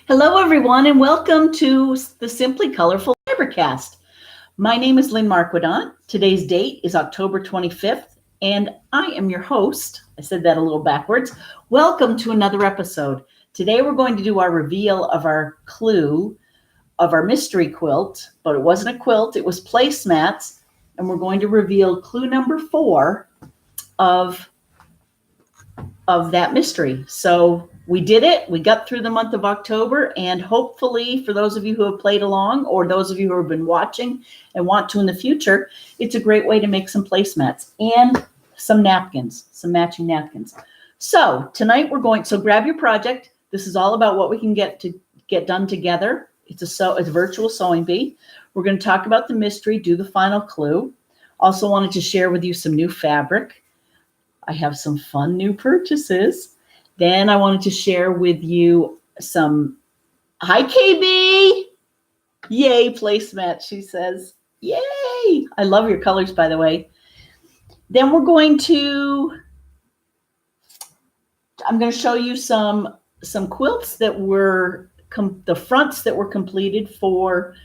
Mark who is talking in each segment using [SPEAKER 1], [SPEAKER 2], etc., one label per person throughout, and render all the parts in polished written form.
[SPEAKER 1] Hello, everyone, and welcome to the Simply Colorful FiberCast. My name is Lynn Marquidant. Today's date is October 25th, and I am your host. I said that a little backwards. Welcome to another episode. Today, we're going to do our reveal of our clue of our mystery quilt, but it wasn't a quilt, it was placemats, and we're going to reveal clue number 4 of that mystery. So we did it. We got through the month of October, and hopefully for those of you who have played along or those of you who have been watching and want to in the future, it's a great way to make some placemats and some napkins, some matching napkins. So tonight so grab your project. This is all about what we can get done together. It's a virtual sewing bee. We're going to talk about the mystery, do the final clue. Also wanted to share with you some new fabric. I have some fun new purchases. Then I wanted to share with you some, hi KB, yay placemat, she says, yay. I love your colors, by the way. Then I'm going to show you some quilts that were, the fronts that were completed for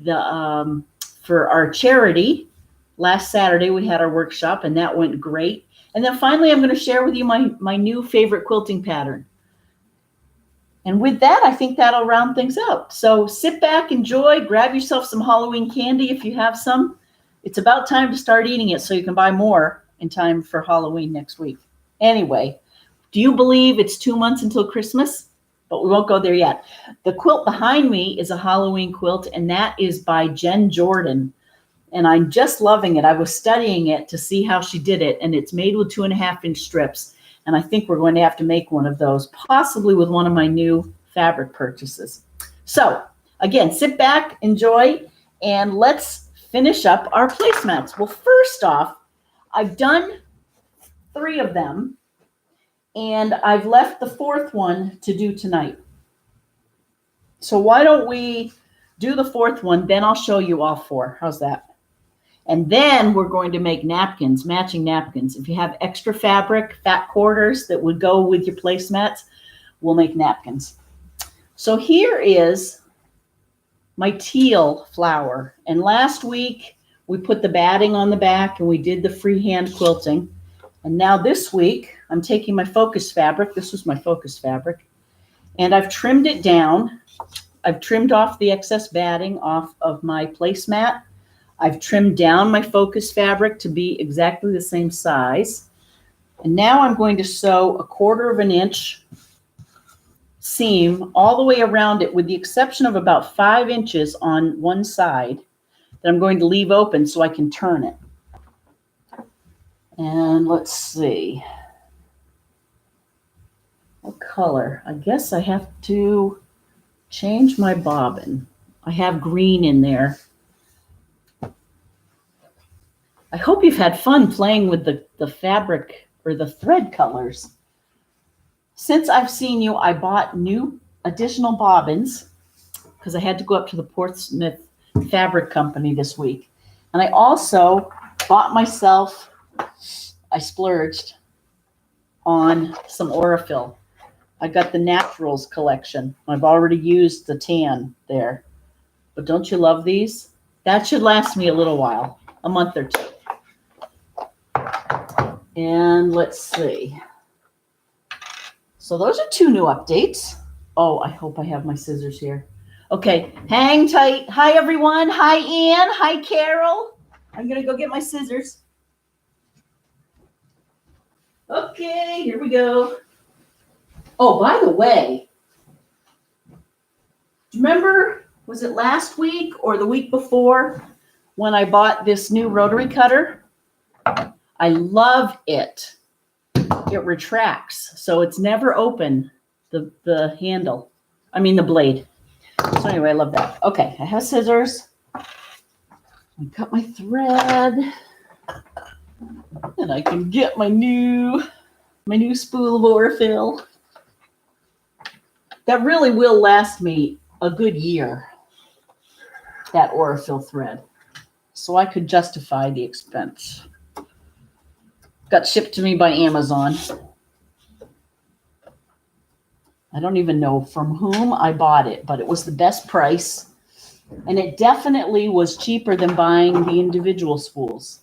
[SPEAKER 1] our charity. Last Saturday we had our workshop and that went great. And then finally, I'm going to share with you my new favorite quilting pattern. And with that, I think that'll round things out. So sit back, enjoy, grab yourself some Halloween candy if you have some. It's about time to start eating it so you can buy more in time for Halloween next week. Anyway, do you believe it's 2 months until Christmas? But we won't go there yet. The quilt behind me is a Halloween quilt, and that is by Jen Jordan. And I'm just loving it. I was studying it to see how she did it, and it's made with 2.5-inch strips. And I think we're going to have to make one of those, possibly with one of my new fabric purchases. So again, sit back, enjoy, and let's finish up our placemats. Well, first off, I've done 3 of them, and I've left the 4th one to do tonight. So why don't we do the 4th one, then I'll show you all 4. How's that? And then we're going to make napkins, matching napkins. If you have extra fabric, fat quarters that would go with your placemats, we'll make napkins. So here is my teal flower. And last week, we put the batting on the back and we did the freehand quilting. And now this week, I'm taking my focus fabric. This was my focus fabric. And I've trimmed it down. I've trimmed off the excess batting off of my placemat. I've trimmed down my focus fabric to be exactly the same size. And now I'm going to sew a 1/4 inch seam all the way around it with the exception of about 5 inches on one side that I'm going to leave open so I can turn it. And let's see. What color? I guess I have to change my bobbin. I have green in there. I hope you've had fun playing with the fabric or the thread colors. Since I've seen you, I bought new additional bobbins because I had to go up to the Portsmouth Fabric Company this week. And I also bought myself, I splurged on some Aurifil. I got the Naturals collection. I've already used the tan there. But don't you love these? That should last me a little while, a month or 2. And let's see. So those are 2 new updates. Oh, I hope I have my scissors here. Okay, hang tight. Hi, everyone. Hi, Ann. Hi, Carol. I'm going to go get my scissors. Okay, here we go. Oh, by the way, do you remember, was it last week or the week before when I bought this new rotary cutter? I love it. It retracts, so it's never open, the handle. I mean the blade. So anyway, I love that. Okay, I have scissors. I cut my thread. And I can get my new spool of Aurifil. That really will last me a good year, that Aurifil thread. So I could justify the expense. Got shipped to me by Amazon. I don't even know from whom I bought it, but it was the best price. And it definitely was cheaper than buying the individual spools.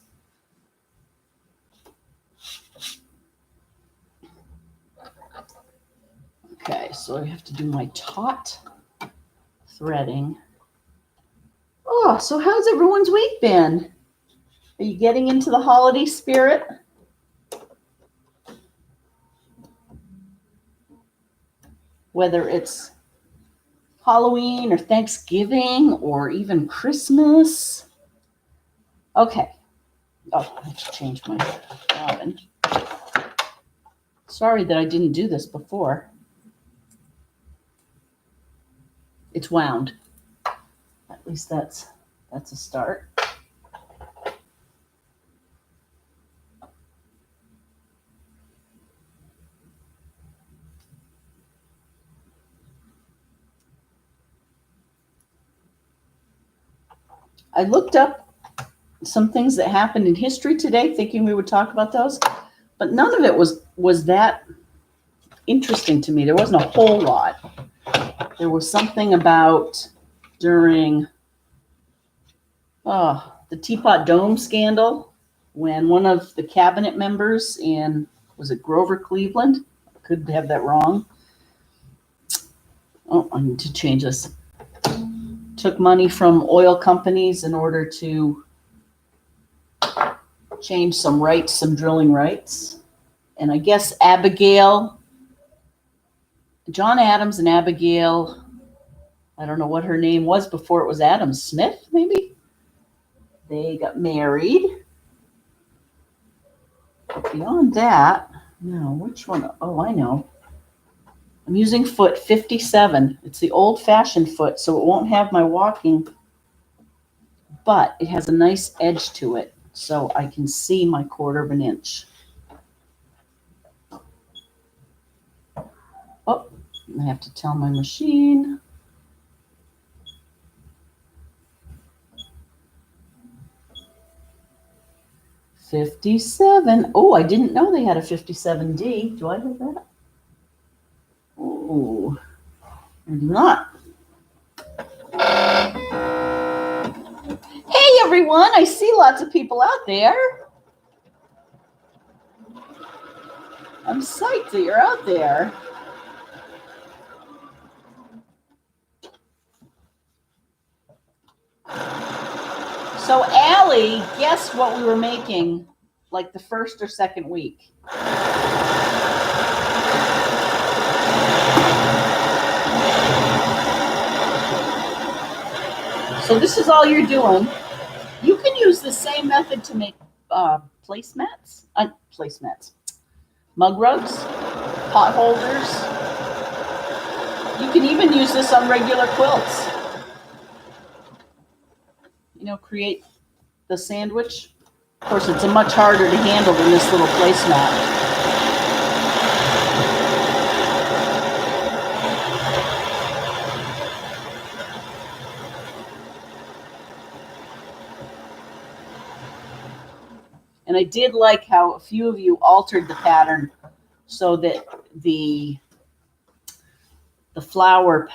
[SPEAKER 1] Okay, so I have to do my taut threading. Oh, so how's everyone's week been? Are you getting into the holiday spirit? Whether it's Halloween or Thanksgiving or even Christmas. Okay. Oh, I have to change my bobbin. Sorry that I didn't do this before. It's wound. At least that's a start. I looked up some things that happened in history today, thinking we would talk about those, but none of it was that interesting to me. There wasn't a whole lot. There was something about during the Teapot Dome scandal when one of the cabinet members in, was it Grover Cleveland? I could have that wrong. Oh, I need to change this. Took money from oil companies in order to change some rights, some drilling rights. And I guess John Adams and Abigail, I don't know what her name was before it was Adams Smith, maybe? They got married. But beyond that, no, which one? Oh, I know. I'm using foot 57. It's the old-fashioned foot, so it won't have my walking, but it has a nice edge to it, so I can see my 1/4 of an inch. Oh, I have to tell my machine. $57. Oh, I didn't know they had a 57D. Do I have that? Oh, I do not. Hey, everyone. I see lots of people out there. I'm psyched that you're out there. So, Allie, guess what we were making like the first or second week? So this is all you're doing. You can use the same method to make placemats, mug rugs, pot holders. You can even use this on regular quilts. You know, create the sandwich. Of course, it's much harder to handle than this little placemat. And I did like how a few of you altered the pattern so that the flower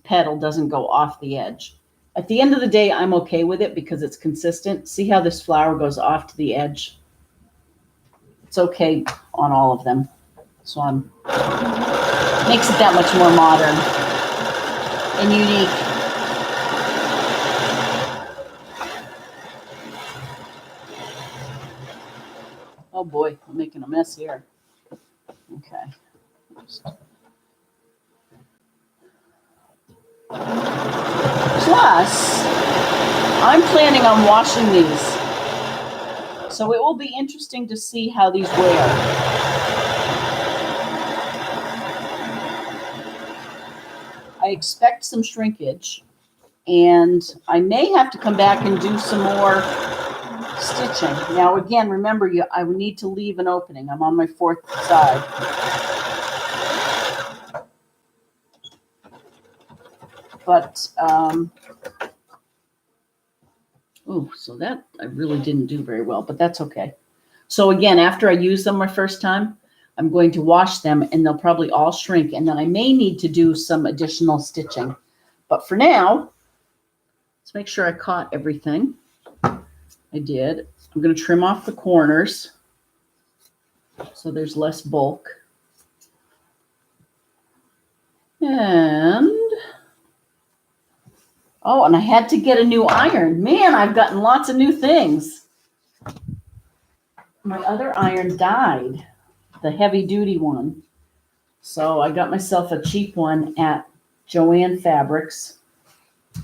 [SPEAKER 1] petal doesn't go off the edge. At the end of the day, I'm okay with it because it's consistent. See how this flower goes off to the edge? It's okay on all of them. So makes it that much more modern and unique. Oh boy, I'm making a mess here. Okay. Plus, I'm planning on washing these. So it will be interesting to see how these wear. I expect some shrinkage, and I may have to come back and do some more stitching. Now, again, remember, I would need to leave an opening. I'm on my 4th side. But, so that I really didn't do very well, but that's okay. So again, after I use them my first time, I'm going to wash them and they'll probably all shrink. And then I may need to do some additional stitching. But for now, let's make sure I caught everything. I did. I'm going to trim off the corners so there's less bulk. And, oh, and I had to get a new iron. Man, I've gotten lots of new things. My other iron died, the heavy duty one. So I got myself a cheap one at Joann Fabrics.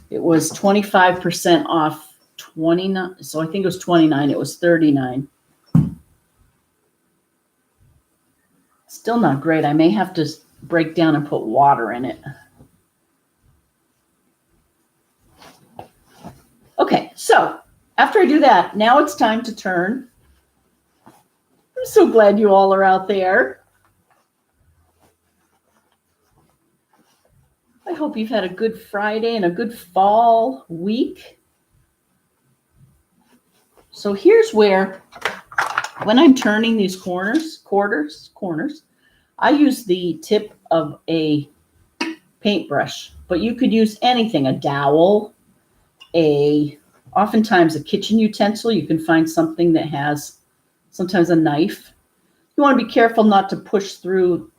[SPEAKER 1] It was 25% off 29. So I think it was 29. It was 39. Still not great. I may have to break down and put water in it. Okay, so after I do that, now it's time to turn. I'm so glad you all are out there. I hope you've had a good Friday and a good fall week. So here's where, when I'm turning these corners, I use the tip of a paintbrush, but you could use anything, a dowel, oftentimes a kitchen utensil. You can find something that has sometimes a knife. You want to be careful not to push through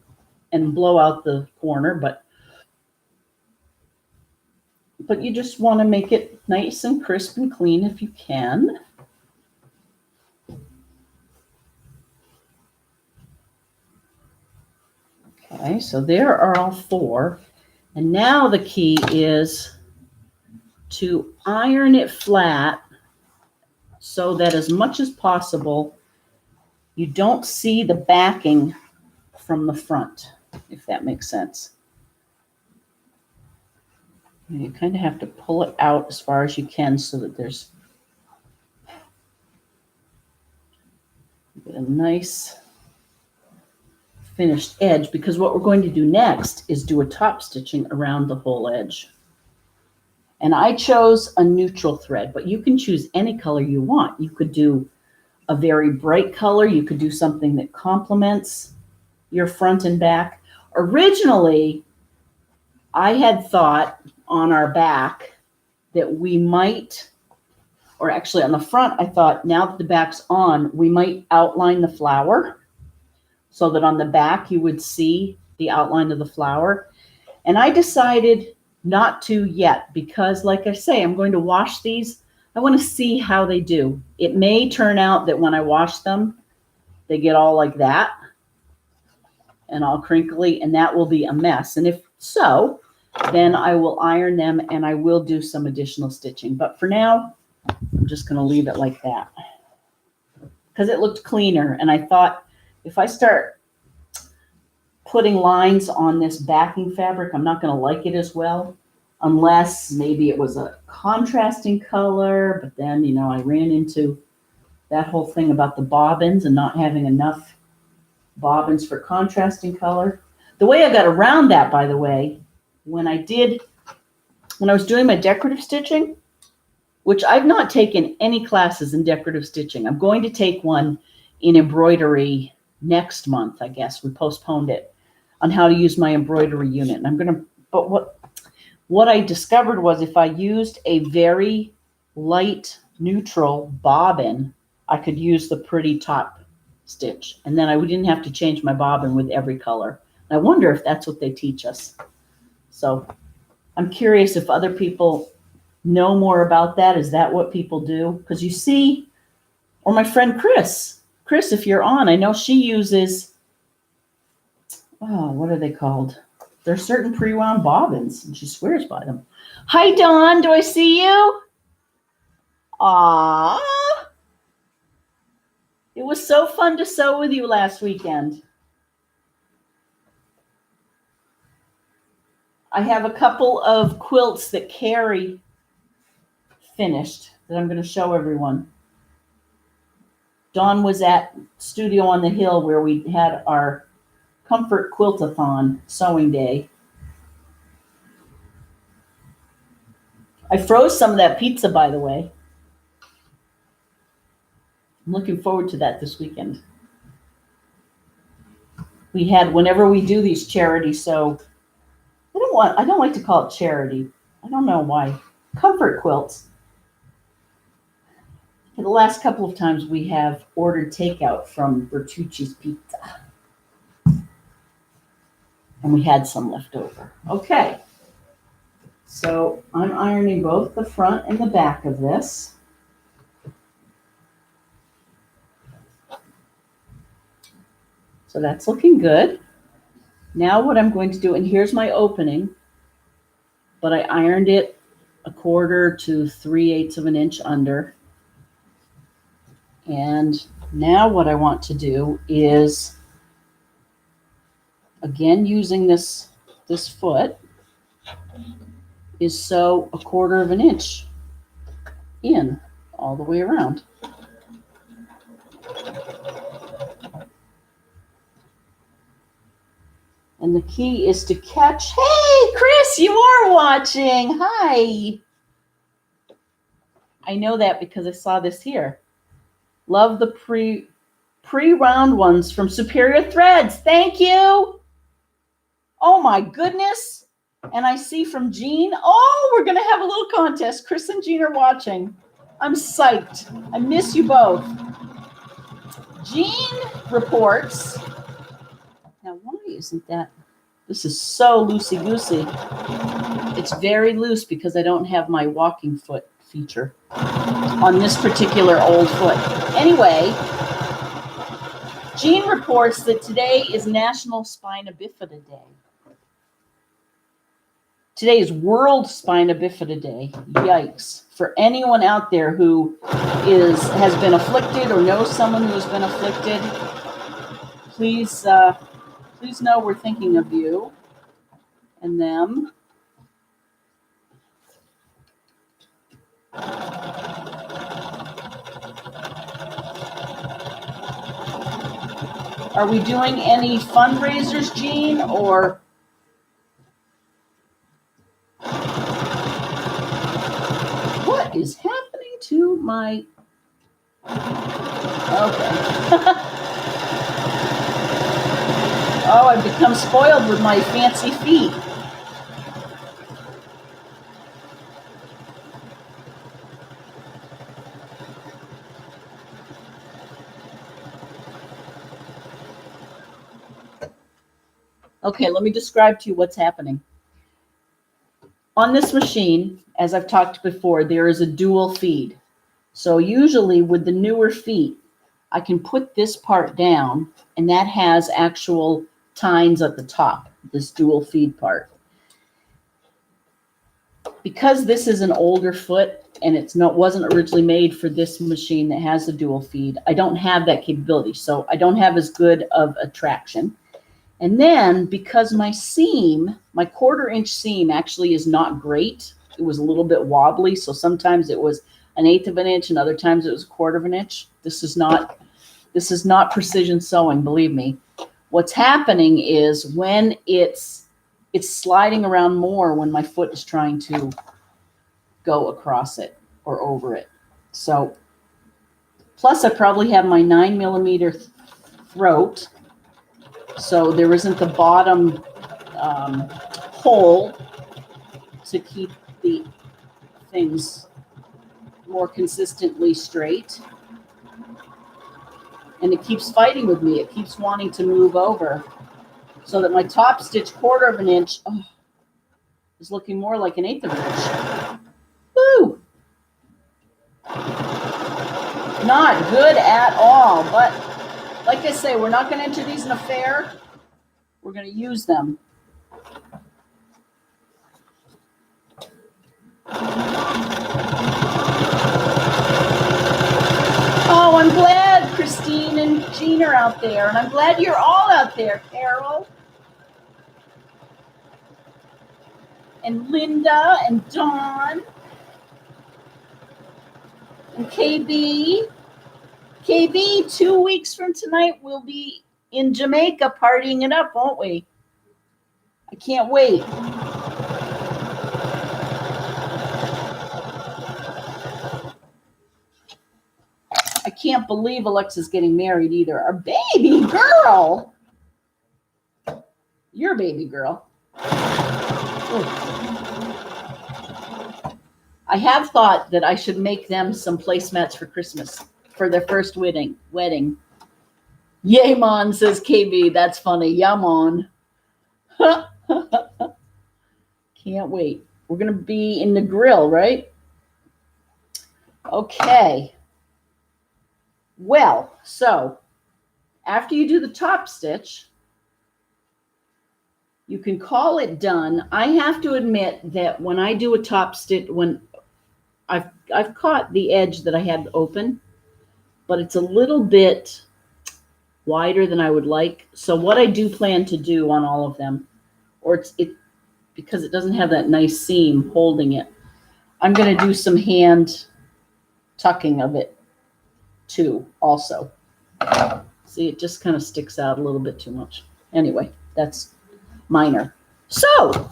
[SPEAKER 1] and blow out the corner, but you just want to make it nice and crisp and clean if you can. Okay, so there are all four. And now the key is to iron it flat so that as much as possible, you don't see the backing from the front, if that makes sense. And you kind of have to pull it out as far as you can so that there's a nice finished edge, because what we're going to do next is do a top stitching around the whole edge. And I chose a neutral thread, but you can choose any color you want. You could do a very bright color. You could do something that complements your front and back. Originally, I had thought on our back that we might, or actually on the front, I thought now that the back's on, we might outline the flower so that on the back you would see the outline of the flower. And I decided not to yet because, like I say, I'm going to wash these. I want to see how they do. It may turn out that when I wash them, they get all like that and all crinkly, and that will be a mess. And if so, then I will iron them and I will do some additional stitching. But for now, I'm just going to leave it like that because it looked cleaner. And I thought if I start putting lines on this backing fabric, I'm not going to like it as well, unless maybe it was a contrasting color. But then, you know, I ran into that whole thing about the bobbins and not having enough bobbins for contrasting color. The way I got around that, by the way, when I was doing my decorative stitching, which I've not taken any classes in decorative stitching. I'm going to take one in embroidery next month, I guess. We postponed it, on how to use my embroidery unit. And but what I discovered was if I used a very light neutral bobbin, I could use the pretty top stitch. And then I didn't have to change my bobbin with every color. I wonder if that's what they teach us. So I'm curious if other people know more about that. Is that what people do? Because you see, or my friend Chris, if you're on, I know she uses, oh, what are they called? There's certain pre-wound bobbins, and she swears by them. Hi, Dawn. Do I see you? Aww. It was so fun to sew with you last weekend. I have a couple of quilts that Carrie finished that I'm going to show everyone. Dawn was at Studio on the Hill where we had our Comfort Quiltathon sewing day. I froze some of that pizza, by the way. I'm looking forward to that this weekend. we had whenever we do these charities. So I don't like to call it charity. I don't know why. Comfort quilts. For the last couple of times we have ordered takeout from Bertucci's Pizza. And we had some left over. Okay. So I'm ironing both the front and the back of this. So that's looking good. Now what I'm going to do, and here's my opening, but I ironed it 1/4 to 3/8 of an inch under. And now what I want to do is, again, using this foot, is sew 1/4 of an inch in all the way around. And the key is to catch. Hey, Chris, you are watching. Hi. I know that because I saw this here. Love the pre-round ones from Superior Threads. Thank you. Oh my goodness. And I see from Jean, oh, we're going to have a little contest. Chris and Jean are watching. I'm psyched. I miss you both. Jean reports. Now, why isn't that? This is so loosey-goosey. It's very loose because I don't have my walking foot feature on this particular old foot. Anyway, Jean reports that today is National Spina Bifida Day. Today is World Spina Bifida Day. Yikes. For anyone out there who has been afflicted or knows someone who has been afflicted, please know we're thinking of you and them. Are we doing any fundraisers, Jean, or? What is happening to my? Okay. Oh, I've become spoiled with my fancy feet. Okay, let me describe to you what's happening. On this machine, as I've talked before, there is a dual feed. So usually with the newer feet, I can put this part down, and that has actual tines at the top, this dual feed part. Because this is an older foot and wasn't originally made for this machine that has the dual feed, I don't have that capability. So I don't have as good of a traction. And then because my seam, my 1/4 inch seam actually is not great. It was a little bit wobbly. So sometimes it was 1/8 of an inch and other times it was 1/4 of an inch. This is not precision sewing, believe me. What's happening is when it's sliding around more when my foot is trying to go across it or over it. So plus I probably have my 9mm throat. So there isn't the bottom hole to keep the things more consistently straight. And it keeps fighting with me. It keeps wanting to move over so that my top stitch 1/4 of an inch is looking more like 1/8 of an inch. Woo! Not good at all, but like I say, we're not going to enter these in a fair. We're going to use them. Oh, I'm glad Christine and Jean are out there, and I'm glad you're all out there, Carol. And Linda and Dawn and KB. KB, 2 weeks from tonight, we'll be in Jamaica partying it up, won't we? I can't wait. I can't believe Alexa's getting married either. Our baby girl. You're a baby girl. Ooh. I have thought that I should make them some placemats for Christmas for their first wedding. Yay, Mon, says KB. That's funny. Yeah, Mon. Can't wait. We're going to be in the grill, right? Okay. Well, so after you do the top stitch, you can call it done. I have to admit that when I do a top stitch, when I've caught the edge that I had open, but it's a little bit wider than I would like. So what I do plan to do on all of them, or it because it doesn't have that nice seam holding it, I'm going to do some hand tucking of it too also. See, it just kind of sticks out a little bit too much. Anyway, that's minor. So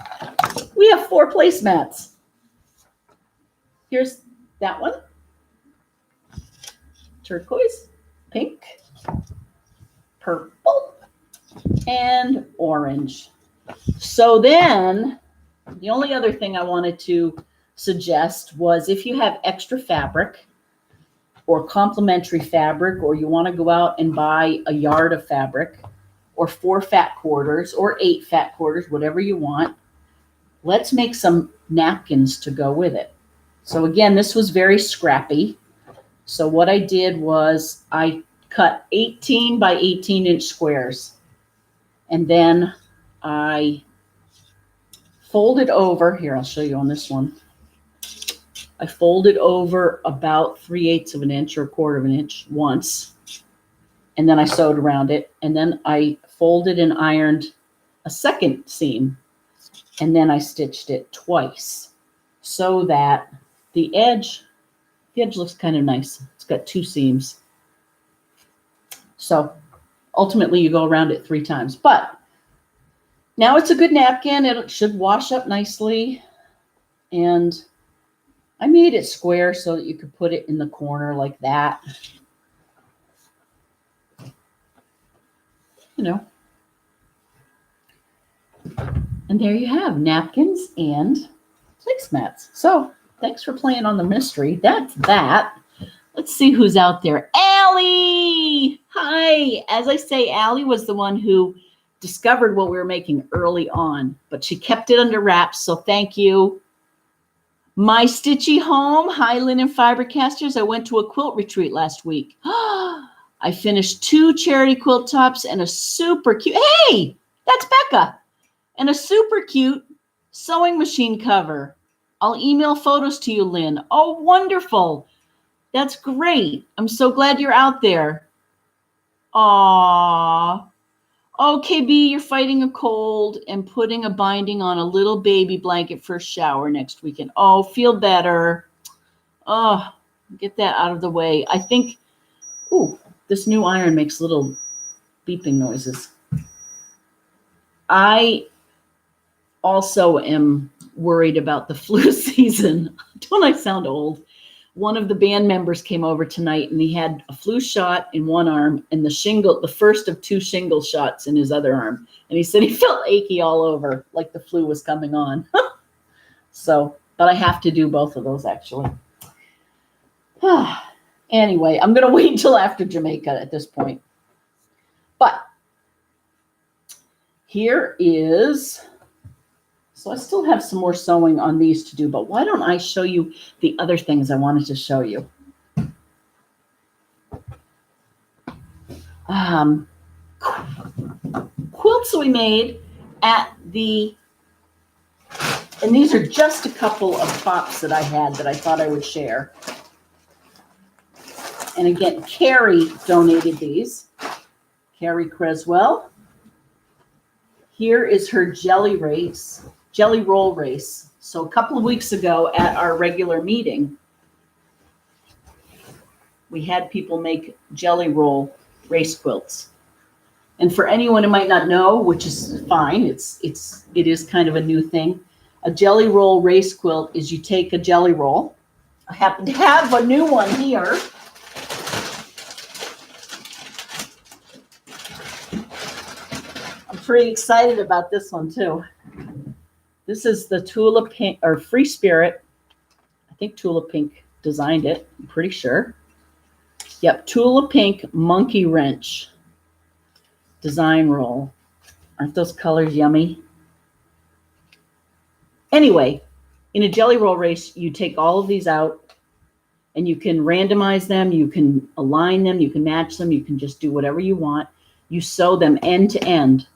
[SPEAKER 1] we have 4 placemats. Here's that one. Turquoise, pink, purple, and orange. So then the only other thing I wanted to suggest was if you have extra fabric or complementary fabric, or you want to go out and buy a yard of fabric or 4 fat quarters or 8 fat quarters, whatever you want, let's make some napkins to go with it. So again, this was very scrappy. So what I did was I cut 18 by 18 inch squares, and then I folded over, here, I'll show you on this one. I folded over about 3/8 of an inch or 1/4 of an inch once, and then I sewed around it, and then I folded and ironed a second seam, and then I stitched it twice so that the edge looks kind of nice. It's got 2 seams. So ultimately you go around it 3 times, but now it's a good napkin. It should wash up nicely. And I made it square so that you could put it in the corner like that. You know. And there you have napkins and placemats. So thanks for playing on the mystery. That's that. Let's see who's out there. Allie! Hi. As I say, Allie was the one who discovered what we were making early on, but she kept it under wraps, so thank you. My Stitchy Home, hi, Linen Fibercasters. I went to a quilt retreat last week. I finished 2 charity quilt tops and a super cute, hey, that's Becca, and a super cute sewing machine cover. I'll email photos to you, Lynn. Oh, wonderful. That's great. I'm so glad you're out there. Aww. Oh, KB, you're fighting a cold and putting a binding on a little baby blanket for a shower next weekend. Oh, feel better. Oh, get that out of the way. I think, ooh, this new iron makes little beeping noises. I also am worried about the flu season. Don't I sound old? One of the band members came over tonight and he had a flu shot in one arm and the first of 2 shingle shots in his other arm. And he said he felt achy all over, like the flu was coming on. So, but I have to do both of those actually. Anyway, I'm going to wait until after Jamaica at this point. But here is, so I still have some more sewing on these to do, but why don't I show you the other things I wanted to show you? Quilts we made at the, and these are just a couple of tops that I had that I thought I would share. And again, Carrie donated these. Carrie Creswell. Here is her jelly roll race. So a couple of weeks ago at our regular meeting, we had people make jelly roll race quilts. And for anyone who might not know, which is fine, it is kind of a new thing. A jelly roll race quilt is you take a jelly roll. I happen to have a new one here. I'm pretty excited about this one too. This is the Tula Pink, or Free Spirit. I think Tula Pink designed it, I'm pretty sure. Yep, Tula Pink Monkey Wrench design roll. Aren't those colors yummy? Anyway, in a jelly roll race, you take all of these out and you can randomize them, you can align them, you can match them, you can just do whatever you want. You sew them end to end.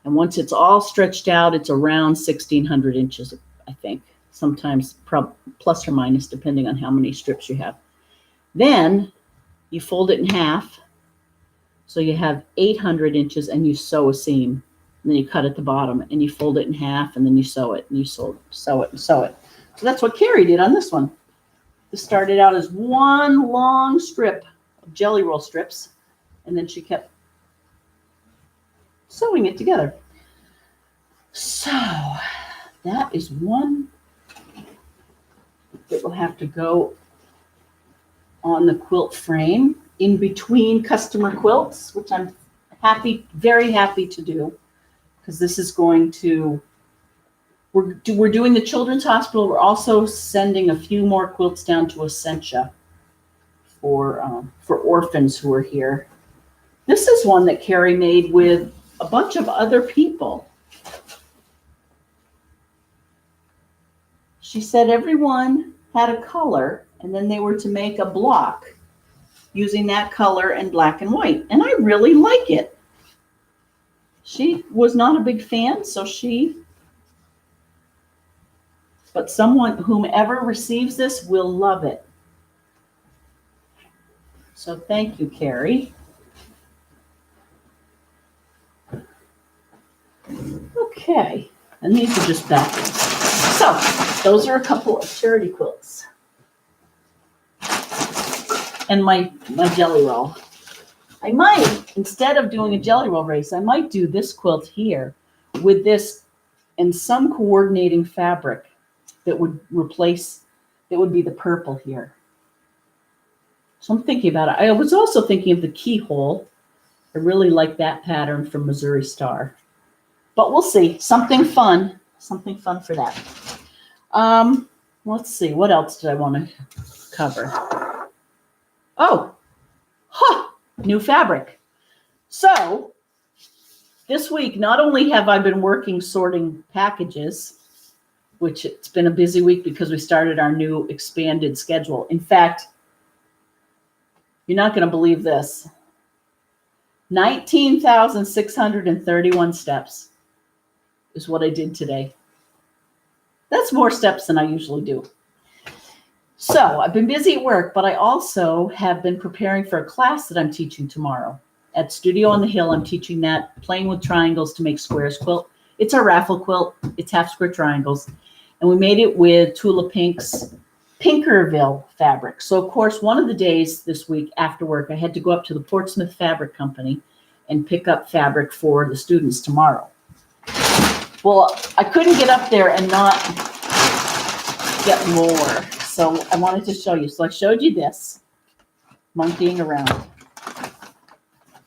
[SPEAKER 1] And once it's all stretched out, it's around 1,600 inches, I think. Sometimes plus or minus, depending on how many strips you have. Then you fold it in half. So you have 800 inches and you sew a seam. And then you cut at the bottom and you fold it in half and then you sew it and you sew it and sew it. So that's what Carrie did on this one. This started out as one long strip of jelly roll strips, and then she kept sewing it together. So that is one that will have to go on the quilt frame in between customer quilts, which I'm very happy to do, because this is going to, we're doing the Children's Hospital. We're also sending a few more quilts down to Essentia for orphans who are here. This is one that Carrie made with a bunch of other people. She said everyone had a color, and then they were to make a block using that color and black and white. And I really like it. She was not a big fan, but whomever receives this will love it. So thank you, Carrie. Okay, and these are just backwards. So those are a couple of charity quilts. And my jelly roll. I might, instead of doing a jelly roll race, I might do this quilt here with this and some coordinating fabric that would be the purple here. So I'm thinking about it. I was also thinking of the keyhole. I really like that pattern from Missouri Star. But we'll see. Something fun for that. Let's see. What else did I want to cover? Oh, new fabric. So this week, not only have I been working sorting packages, which it's been a busy week because we started our new expanded schedule. In fact, you're not going to believe this. 19,631 steps is what I did today. That's more steps than I usually do. So I've been busy at work, but I also have been preparing for a class that I'm teaching tomorrow. At Studio on the Hill, I'm teaching that playing with triangles to make squares quilt. It's our raffle quilt. It's half square triangles. And we made it with Tula Pink's Pinkerville fabric. So, of course, one of the days this week after work, I had to go up to the Portsmouth Fabric Company and pick up fabric for the students tomorrow. Well, I couldn't get up there and not get more. So I wanted to show you. So I showed you this, monkeying around.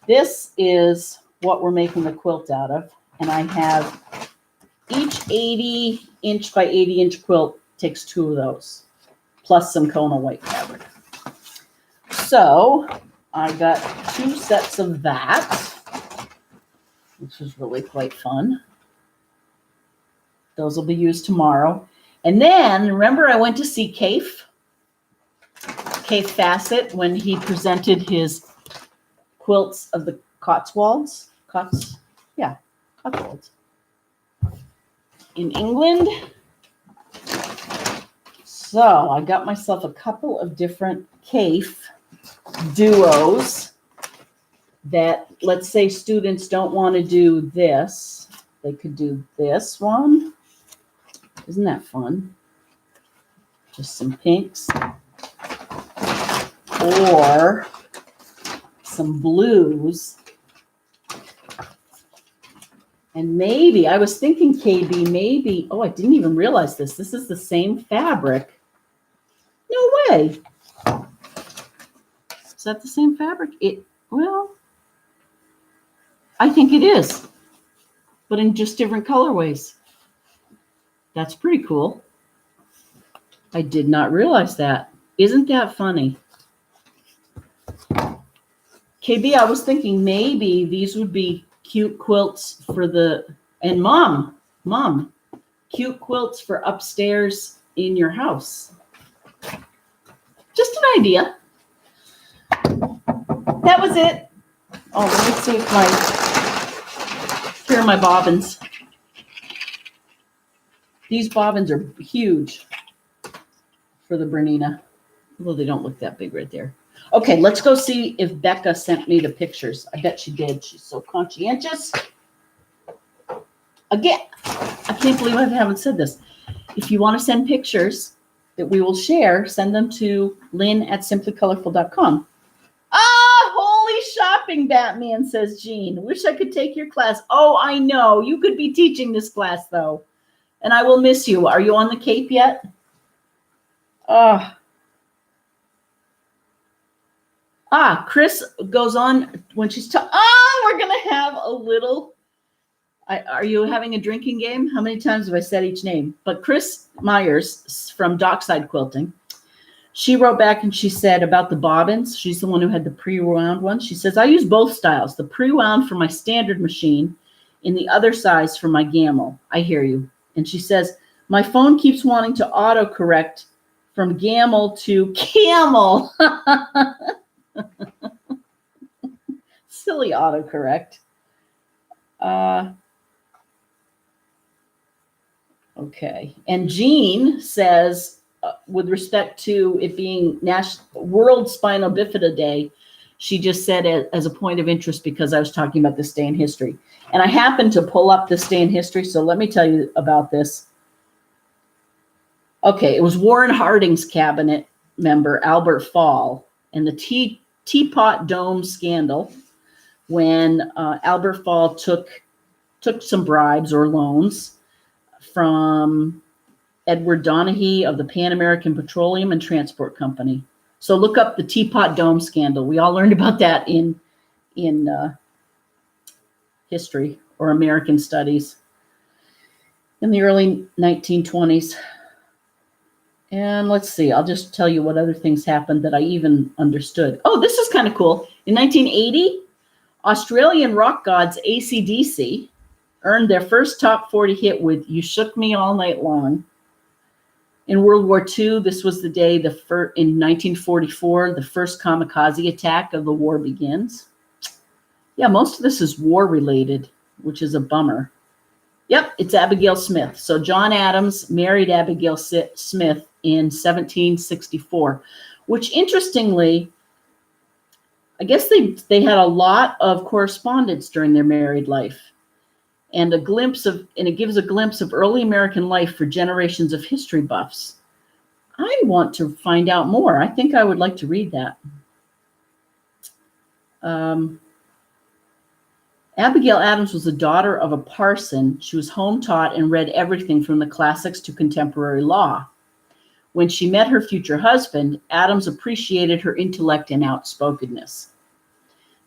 [SPEAKER 1] This is what we're making the quilt out of. And I have each 80-inch by 80-inch quilt takes 2 of those, plus some Kona white fabric. So I got 2 sets of that, which is really quite fun. Those will be used tomorrow. And then, remember I went to see Cafe Fassett when he presented his quilts of the Cotswolds? Cotswolds. In England. So I got myself a couple of different Cafe duos that, let's say students don't want to do this. They could do this one. Isn't that fun? Just some pinks. Or some blues. And maybe, I was thinking, KB, maybe, oh, I didn't even realize this. This is the same fabric. No way. Is that the same fabric? Well, I think it is. but in just different colorways. That's pretty cool. I did not realize that. Isn't that funny? KB, I was thinking maybe these would be cute quilts for and mom, cute quilts for upstairs in your house. Just an idea. That was it. Oh, let me see if here are my bobbins. These bobbins are huge for the Bernina. Well, they don't look that big right there. Okay, let's go see if Becca sent me the pictures. I bet she did. She's so conscientious. Again, I can't believe I haven't said this. If you want to send pictures that we will share, send them to lynn@simplycolorful.com. Ah, holy shopping, Batman, says Jean. Wish I could take your class. Oh, I know. You could be teaching this class, though. And I will miss you. Are you on the Cape yet? Chris goes on when she's we're going to have a little. Are you having a drinking game? How many times have I said each name? But Chris Myers from Dockside Quilting, she wrote back and she said about the bobbins. She's the one who had the pre-wound one. She says, I use both styles, the pre-wound for my standard machine and the other size for my gamel. I hear you. And she says, my phone keeps wanting to autocorrect from gamel to camel. Silly autocorrect. Okay. And Jean says, with respect to it being World Spinal Bifida Day, she just said it as a point of interest because I was talking about this day in history. And I happened to pull up this day in history, so let me tell you about this. Okay, it was Warren Harding's cabinet member, Albert Fall, and the Teapot Dome scandal when Albert Fall took some bribes or loans from Edward Donaghy of the Pan American Petroleum and Transport Company. So look up the Teapot Dome scandal. We all learned about that in history or American studies in the early 1920s. And let's see, I'll just tell you what other things happened that I even understood. Oh, this is kind of cool. In 1980, Australian rock gods AC/DC earned their first top 40 hit with You Shook Me All Night Long. In World War II, this was the day in 1944, the first kamikaze attack of the war begins. Yeah, most of this is war related, which is a bummer. Yep, it's Abigail Smith. So John Adams married Abigail Smith in 1764, which interestingly, I guess they had a lot of correspondence during their married life. And it gives a glimpse of early American life for generations of history buffs. I want to find out more. I think I would like to read that. Abigail Adams was the daughter of a parson. She was home taught and read everything from the classics to contemporary law. When she met her future husband, Adams appreciated her intellect and outspokenness.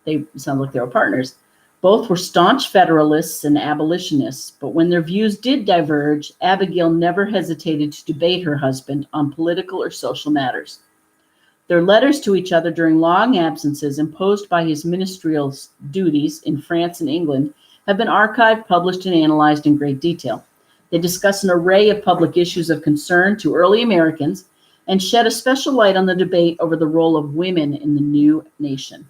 [SPEAKER 1] They sound like they were partners. Both were staunch Federalists and abolitionists, but when their views did diverge, Abigail never hesitated to debate her husband on political or social matters. Their letters to each other during long absences imposed by his ministerial duties in France and England have been archived, published, and analyzed in great detail. They discuss an array of public issues of concern to early Americans and shed a special light on the debate over the role of women in the new nation.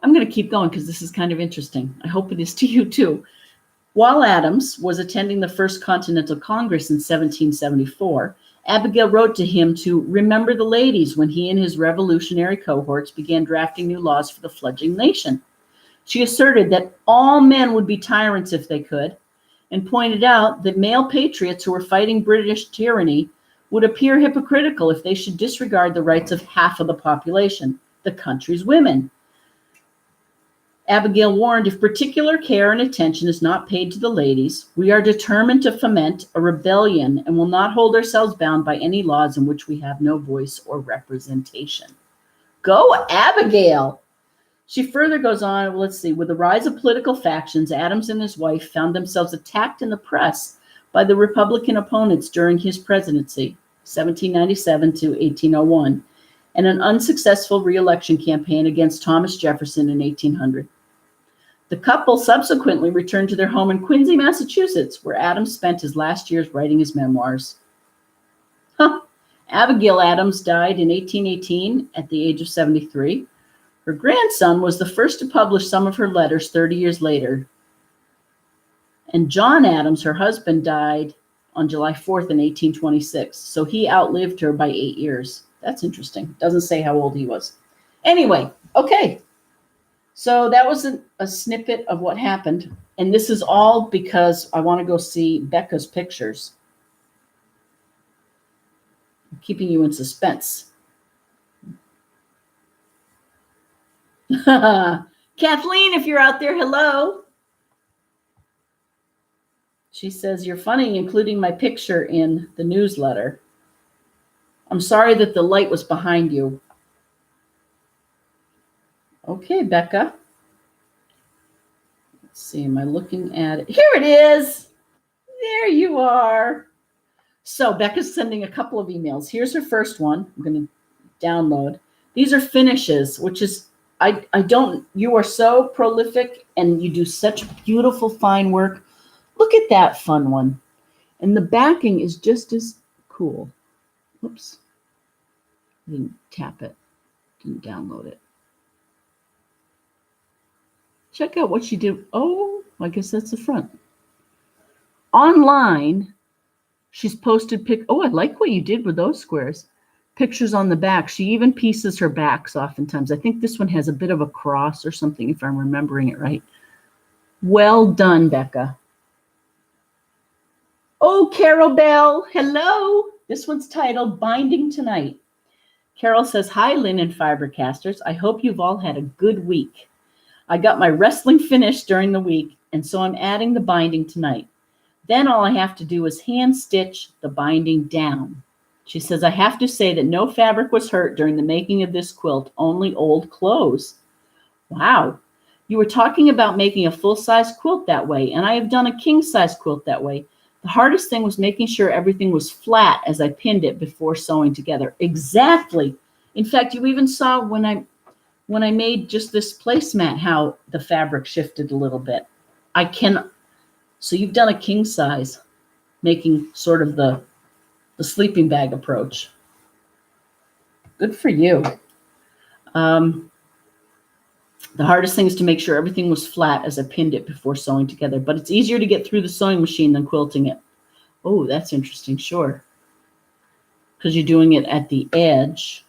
[SPEAKER 1] I'm going to keep going because this is kind of interesting. I hope it is to you too. While Adams was attending the First Continental Congress in 1774, Abigail wrote to him to remember the ladies when he and his revolutionary cohorts began drafting new laws for the fledgling nation. She asserted that all men would be tyrants if they could, and pointed out that male patriots who were fighting British tyranny would appear hypocritical if they should disregard the rights of half of the population, the country's women. Abigail warned, if particular care and attention is not paid to the ladies, we are determined to foment a rebellion and will not hold ourselves bound by any laws in which we have no voice or representation. Go, Abigail! She further goes on, let's see, with the rise of political factions, Adams and his wife found themselves attacked in the press by the Republican opponents during his presidency, 1797 to 1801, and an unsuccessful re-election campaign against Thomas Jefferson in 1800. The couple subsequently returned to their home in Quincy, Massachusetts, where Adams spent his last years writing his memoirs. Abigail Adams died in 1818 at the age of 73. Her grandson was the first to publish some of her letters 30 years later. And John Adams, her husband, died on July 4th in 1826. So he outlived her by 8 years. That's interesting. Doesn't say how old he was. Anyway, okay. So that was a snippet of what happened. And this is all because I want to go see Becca's pictures. I'm keeping you in suspense. Kathleen, if you're out there, hello. She says, you're funny, including my picture in the newsletter. I'm sorry that the light was behind you. Okay, Becca. Let's see, am I looking at it? Here it is. There you are. So Becca's sending a couple of emails. Here's her first one. I'm going to download. These are finishes, which is, you are so prolific and you do such beautiful, fine work. Look at that fun one. And the backing is just as cool. Oops. I didn't tap it. Didn't download it. Check out what she did. Oh, I guess that's the front. Online, she's posted I like what you did with those squares. Pictures on the back. She even pieces her backs oftentimes. I think this one has a bit of a cross or something, if I'm remembering it right. Well done, Becca. Oh, Carol Bell, hello. This one's titled Binding Tonight. Carol says, hi, Lynn and FiberCasters. I hope you've all had a good week. I got my wrestling finished during the week, and so I'm adding the binding tonight. Then all I have to do is hand stitch the binding down. She says, I have to say that no fabric was hurt during the making of this quilt, only old clothes. Wow. You were talking about making a full-size quilt that way, and I have done a king-size quilt that way. The hardest thing was making sure everything was flat as I pinned it before sewing together. Exactly. In fact, you even saw when I made just this placemat how the fabric shifted a little bit. So you've done a king size, making sort of the sleeping bag approach. Good for you. The hardest thing is to make sure everything was flat as I pinned it before sewing together, but it's easier to get through the sewing machine than quilting it. Oh, that's interesting, sure. Because you're doing it at the edge.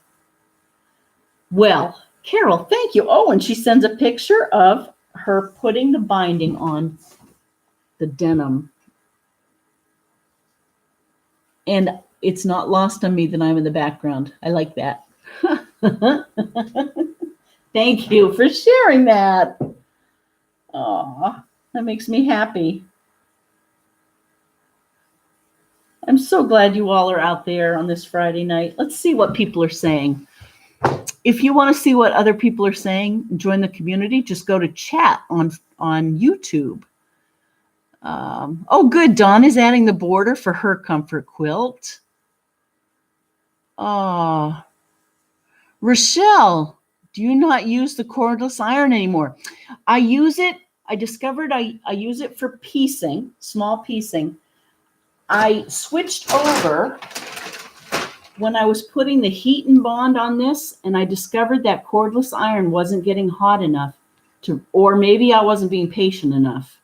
[SPEAKER 1] Well, Carol, thank you. Oh, and she sends a picture of her putting the binding on the denim. And it's not lost on me that I'm in the background. I like that. Thank you for sharing that. Aw, that makes me happy. I'm so glad you all are out there on this Friday night. Let's see what people are saying. If you want to see what other people are saying and join the community, just go to chat on YouTube. Oh, good. Dawn is adding the border for her comfort quilt. Oh, Rochelle, do you not use the cordless iron anymore? I use it. I discovered I use it for piecing, small piecing. I switched over when I was putting the heat and bond on this, and I discovered that cordless iron wasn't getting hot enough or maybe I wasn't being patient enough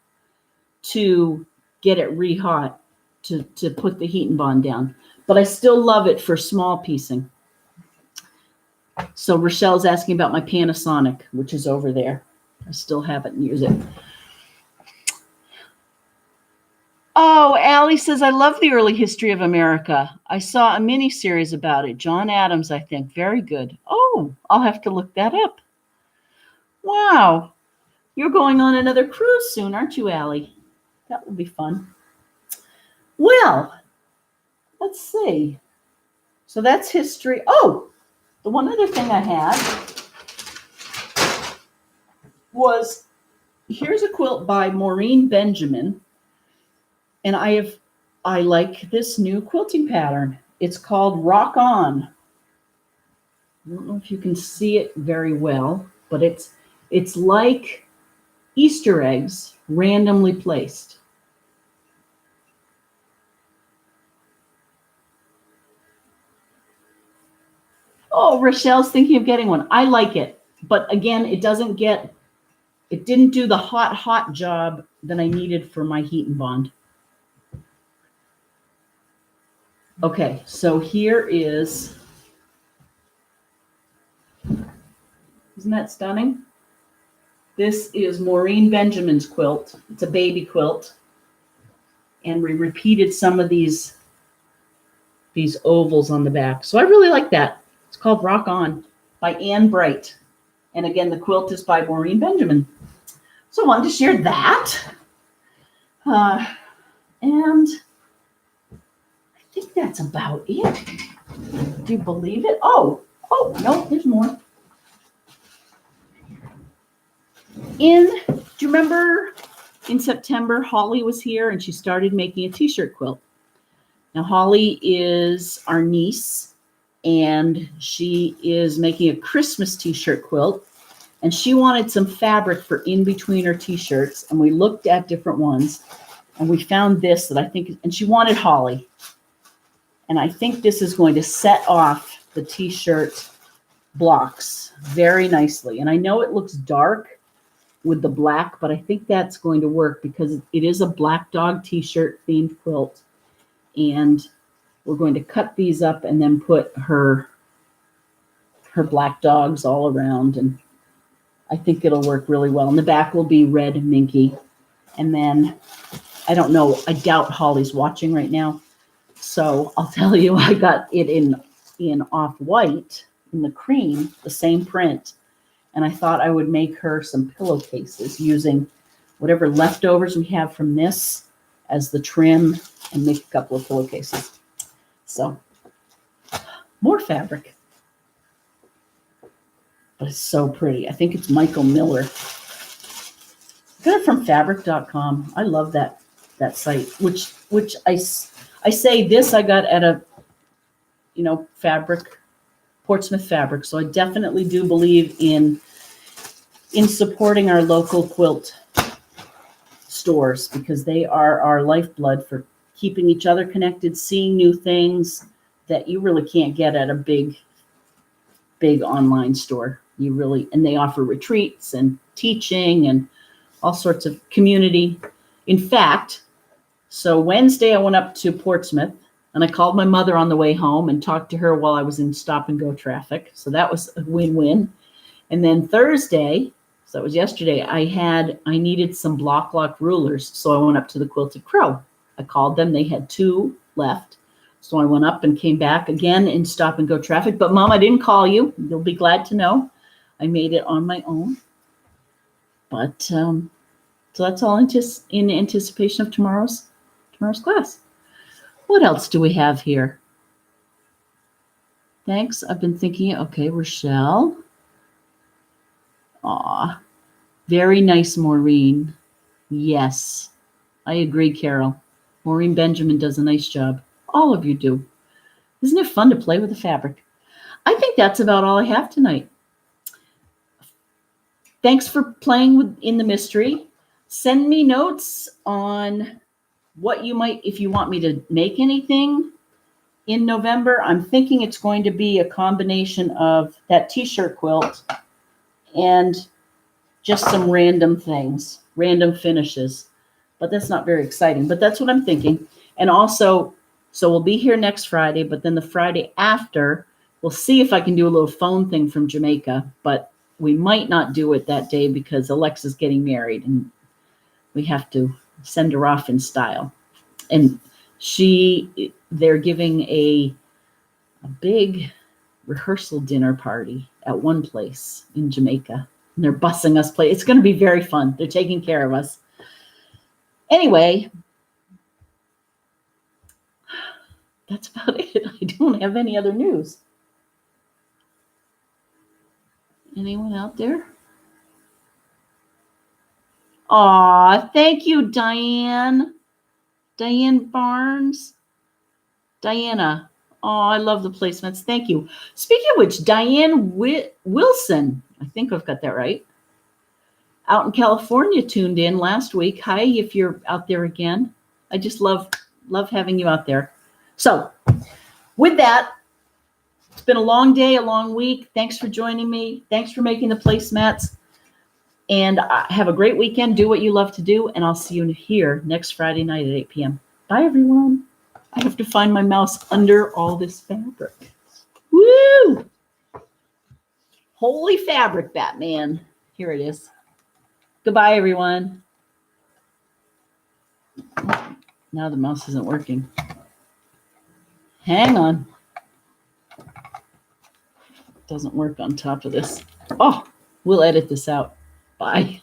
[SPEAKER 1] to get it re-hot to put the heat and bond down. But I still love it for small piecing. So Rochelle's asking about my Panasonic, which is over there. I still have it and use it. Oh, Allie says, I love the early history of America. I saw a mini series about it. John Adams, I think. Very good. Oh, I'll have to look that up. Wow. You're going on another cruise soon, aren't you, Allie? That will be fun. Well, let's see. So that's history. Oh, the one other thing I had was, here's a quilt by Maureen Benjamin. And I like this new quilting pattern. It's called Rock On. I don't know if you can see it very well, but it's like Easter eggs randomly placed. Oh, Rochelle's thinking of getting one. I like it, but again, it didn't do the hot job that I needed for my heat and bond. Okay, so here is, isn't that stunning? This is Maureen Benjamin's quilt. It's a baby quilt. And we repeated some of these ovals on the back. So I really like that. It's called Rock On by Anne Bright. And again, the quilt is by Maureen Benjamin. So I wanted to share that. And I think that's about it. Do you believe it? Oh, no, there's more. Do you remember in September, Holly was here and she started making a t-shirt quilt. Now, Holly is our niece and she is making a Christmas t-shirt quilt, and she wanted some fabric for in between her t-shirts, and we looked at different ones and we found this that I think, and she wanted holly. And I think this is going to set off the t-shirt blocks very nicely. And I know it looks dark with the black, but I think that's going to work because it is a black dog t-shirt themed quilt. And we're going to cut these up and then put her black dogs all around. And I think it'll work really well. And the back will be red minky. And then, I don't know, I doubt Holly's watching right now. So I'll tell you, I got it in off-white, in the cream, the same print. And I thought I would make her some pillowcases using whatever leftovers we have from this as the trim and make a couple of pillowcases. So, more fabric. But it's so pretty. I think it's Michael Miller. Got it from fabric.com. I love that site, which I say this I got at a, fabric, Portsmouth Fabric. So I definitely do believe in supporting our local quilt stores because they are our lifeblood for keeping each other connected, seeing new things that you really can't get at a big online store. And they offer retreats and teaching and all sorts of community. In fact, so Wednesday I went up to Portsmouth and I called my mother on the way home and talked to her while I was in stop and go traffic. So that was a win-win. And then Thursday, so that was yesterday, I needed some block lock rulers. So I went up to the Quilted Crow. I called them. They had 2 left. So I went up and came back again in stop and go traffic. But Mom, I didn't call you. You'll be glad to know. I made it on my own. But so that's all in anticipation of tomorrow's class. What else do we have here? Thanks. I've been thinking, okay, Rochelle. Aw, very nice, Maureen. Yes, I agree, Carol. Maureen Benjamin does a nice job. All of you do. Isn't it fun to play with the fabric? I think that's about all I have tonight. Thanks for playing in the mystery. Send me notes on what you might, if you want me to make anything in November. I'm thinking it's going to be a combination of that t-shirt quilt and just some random things, random finishes. But that's not very exciting, but that's what I'm thinking. And also, so we'll be here next Friday, but then the Friday after, we'll see if I can do a little phone thing from Jamaica, but we might not do it that day because Alexa's getting married and we have to send her off in style. And they're giving a big rehearsal dinner party at one place in Jamaica. And they're busing us play. It's going to be very fun. They're taking care of us. Anyway, that's about it. I don't have any other news. Anyone out there? Aw, thank you, Diane. Diane Barnes. Diana. Oh, I love the placemats. Thank you. Speaking of which, Diane Wilson, I think I've got that right, out in California tuned in last week. Hi, if you're out there again. I just love having you out there. So with that, it's been a long day, a long week. Thanks for joining me. Thanks for making the placemats. And have a great weekend. Do what you love to do. And I'll see you here next Friday night at 8 p.m. Bye, everyone. I have to find my mouse under all this fabric. Woo! Holy fabric, Batman. Here it is. Goodbye, everyone. Now the mouse isn't working. Hang on. It doesn't work on top of this. Oh, we'll edit this out. Bye.